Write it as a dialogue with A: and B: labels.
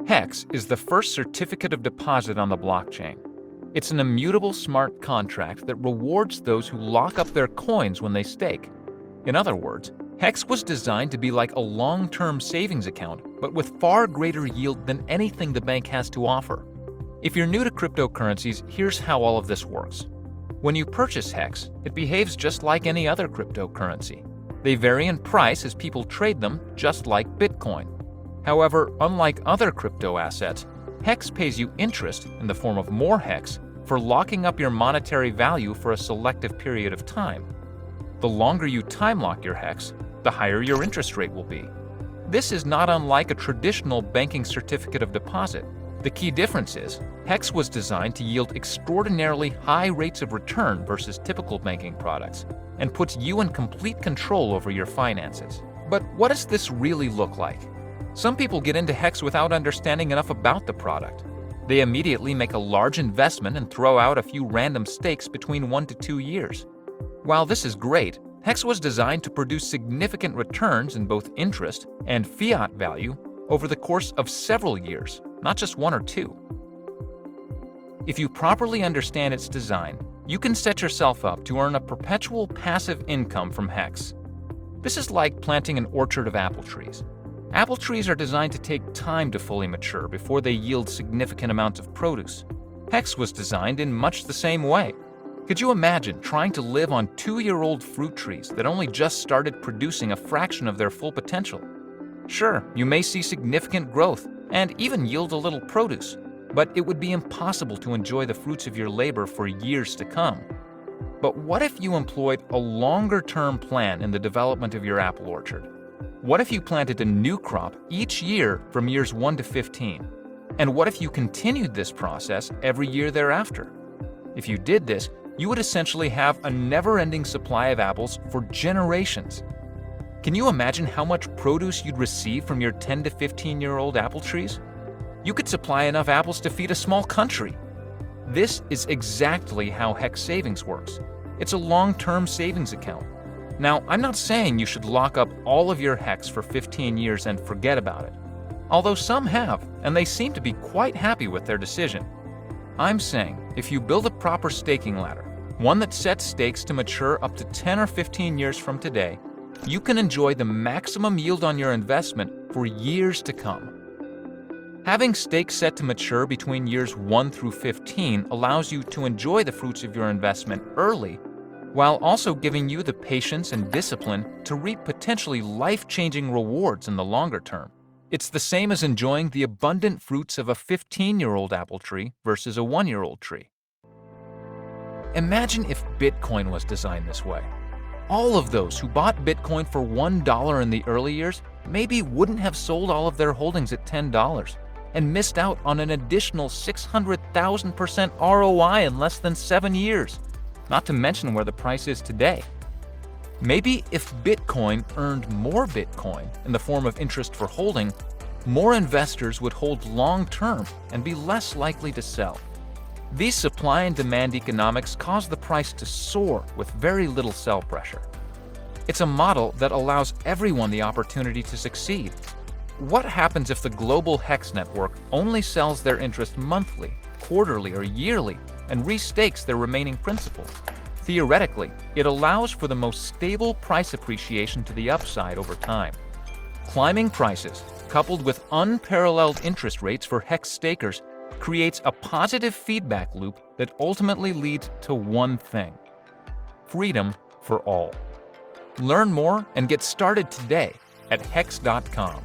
A: HEX is the first certificate of deposit on the blockchain. It's an immutable smart contract that rewards those who lock up their coins when they stake. In other words, HEX was designed to be like a long-term savings account, but with far greater yield than anything the bank has to offer. If you're new to cryptocurrencies, here's how all of this works. When you purchase HEX, it behaves just like any other cryptocurrency. They vary in price as people trade them, just like Bitcoin. However, unlike other crypto assets, HEX pays you interest in the form of more HEX for locking up your monetary value for a selective period of time. The longer you time lock your HEX, the higher your interest rate will be. This is not unlike a traditional banking certificate of deposit. The key difference is, HEX was designed to yield extraordinarily high rates of return versus typical banking products, and puts you in complete control over your finances. But what does this really look like? Some people get into HEX without understanding enough about the product. They immediately make a large investment and throw out a few random stakes between 1 to 2 years. While this is great, HEX was designed to produce significant returns in both interest and fiat value over the course of several years, not just 1 or 2. If you properly understand its design, you can set yourself up to earn a perpetual passive income from HEX. This is like planting an orchard of apple trees. Apple trees are designed to take time to fully mature before they yield significant amounts of produce. HEX was designed in much the same way. Could you imagine trying to live on 2-year-old fruit trees that only just started producing a fraction of their full potential? Sure, you may see significant growth and even yield a little produce, but it would be impossible to enjoy the fruits of your labor for years to come. But what if you employed a longer-term plan in the development of your apple orchard? What if you planted a new crop each year from years 1 to 15? And what if you continued this process every year thereafter? If you did this, you would essentially have a never-ending supply of apples for generations. Can you imagine how much produce you'd receive from your 10 to 15-year-old apple trees? You could supply enough apples to feed a small country. This is exactly how HEX Savings works. It's a long-term savings account. Now, I'm not saying you should lock up all of your HEX for 15 years and forget about it, although some have, and they seem to be quite happy with their decision. I'm saying if you build a proper staking ladder, one that sets stakes to mature up to 10 or 15 years from today, you can enjoy the maximum yield on your investment for years to come. Having stakes set to mature between years 1 through 15 allows you to enjoy the fruits of your investment early, while also giving you the patience and discipline to reap potentially life-changing rewards in the longer term. It's the same as enjoying the abundant fruits of a 15-year-old apple tree versus a 1-year-old tree. Imagine if Bitcoin was designed this way. All of those who bought Bitcoin for $1 in the early years maybe wouldn't have sold all of their holdings at $10 and missed out on an additional 600,000% ROI in less than 7 years, not to mention where the price is today. Maybe if Bitcoin earned more Bitcoin in the form of interest for holding, more investors would hold long-term and be less likely to sell. These supply and demand economics cause the price to soar with very little sell pressure. It's a model that allows everyone the opportunity to succeed. What happens if the global HEX network only sells their interest monthly, quarterly, or yearly and restakes their remaining principal? Theoretically, it allows for the most stable price appreciation to the upside over time. Climbing prices, coupled with unparalleled interest rates for HEX stakers, creates a positive feedback loop that ultimately leads to one thing: freedom for all. Learn more and get started today at hex.com.